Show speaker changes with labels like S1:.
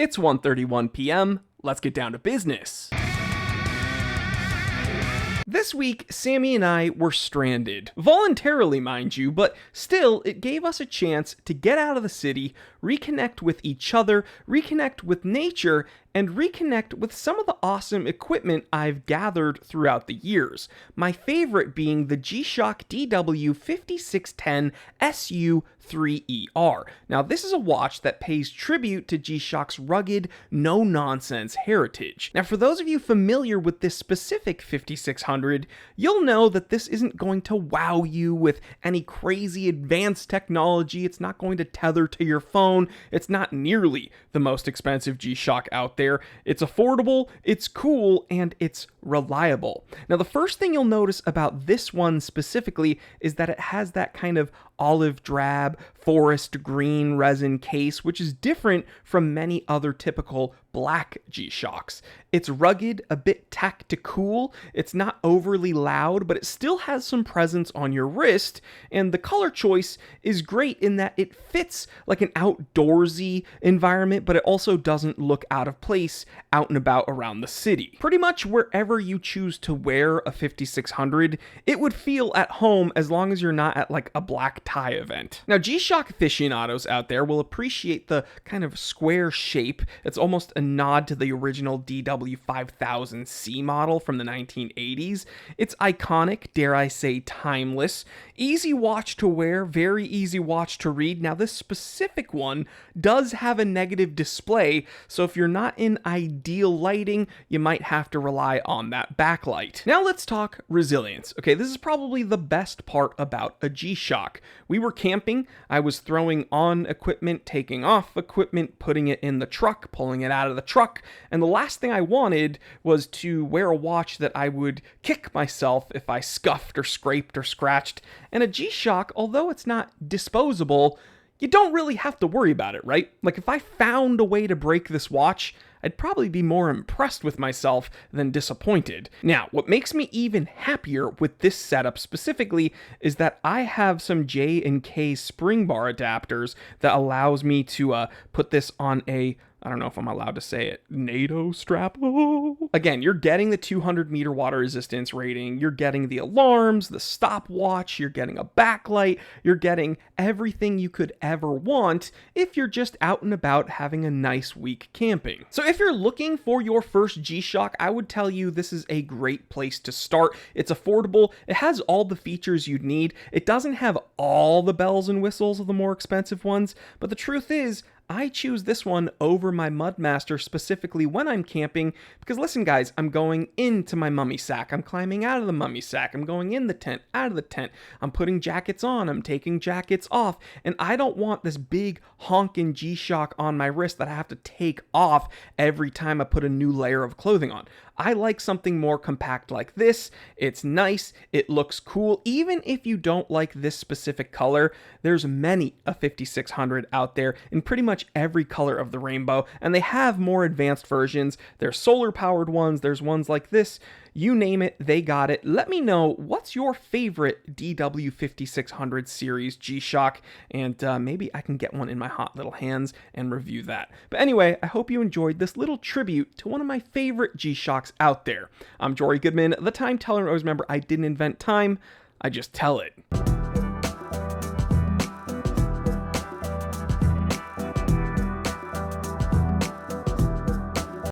S1: It's 1:31 p.m. Let's get down to business. This week, Sammy and I were stranded. Voluntarily, mind you, but still, it gave us a chance to get out of the city, reconnect with each other, reconnect with nature, and reconnect with some of the awesome equipment I've gathered throughout the years. My favorite being the G-Shock DW5610 SU3ER. Now, this is a watch that pays tribute to G-Shock's rugged, no-nonsense heritage. Now, for those of you familiar with this specific 5600, you'll know that this isn't going to wow you with any crazy advanced technology. It's not going to tether to your phone. It's not nearly the most expensive G-Shock out there. It's affordable, it's cool, and it's reliable. Now, the first thing you'll notice about this one specifically is that it has that kind of olive drab, forest green resin case, which is different from many other typical black G-Shocks. It's rugged, a bit tactical, it's not overly loud, but it still has some presence on your wrist, and the color choice is great in that it fits like an outdoorsy environment, but it also doesn't look out of place out and about around the city. Pretty much wherever you choose to wear a 5600, it would feel at home as long as you're not at like a black tie event. Now, G-Shock aficionados out there will appreciate the kind of square shape. It's almost a nod to the original DW5000C model from the 1980s. It's iconic, dare I say timeless, easy watch to wear, very easy watch to read. Now, this specific one does have a negative display, so if you're not in ideal lighting, you might have to rely on that backlight. Now let's talk resilience. Okay, this is probably the best part about a G-Shock. We were camping, I was throwing on equipment, taking off equipment, putting it in the truck, pulling it out of the truck, and the last thing I wanted was to wear a watch that I would kick myself if I scuffed or scraped or scratched. And a G-Shock, although it's not disposable, you don't really have to worry about it, right? Like, if I found a way to break this watch, I'd probably be more impressed with myself than disappointed. Now, what makes me even happier with this setup specifically is that I have some J and K spring bar adapters that allows me to put this on a, I don't know if I'm allowed to say it, NATO strap. Oh. Again, you're getting the 200 meter water resistance rating, you're getting the alarms, the stopwatch, you're getting a backlight, you're getting everything you could ever want if you're just out and about having a nice week camping. So if you're looking for your first G-Shock, I would tell you this is a great place to start. It's affordable, it has all the features you'd need, it doesn't have all the bells and whistles of the more expensive ones, but the truth is, I choose this one over my Mudmaster specifically when I'm camping because listen guys, I'm going into my mummy sack, I'm climbing out of the mummy sack, I'm going in the tent, out of the tent, I'm putting jackets on, I'm taking jackets off, and I don't want this big honkin' G-Shock on my wrist that I have to take off every time I put a new layer of clothing on. I like something more compact like this. It's nice, it looks cool. Even if you don't like this specific color, there's many a 5600 out there in pretty much every color of the rainbow, and they have more advanced versions. There's solar powered ones, there's ones like this. You name it, they got it. Let me know what's your favorite DW5600 series G-Shock, and maybe I can get one in my hot little hands and review that. But anyway, I hope you enjoyed this little tribute to one of my favorite G-Shocks out there. I'm Jory Goodman, the time teller. Always remember, I didn't invent time, I just tell it.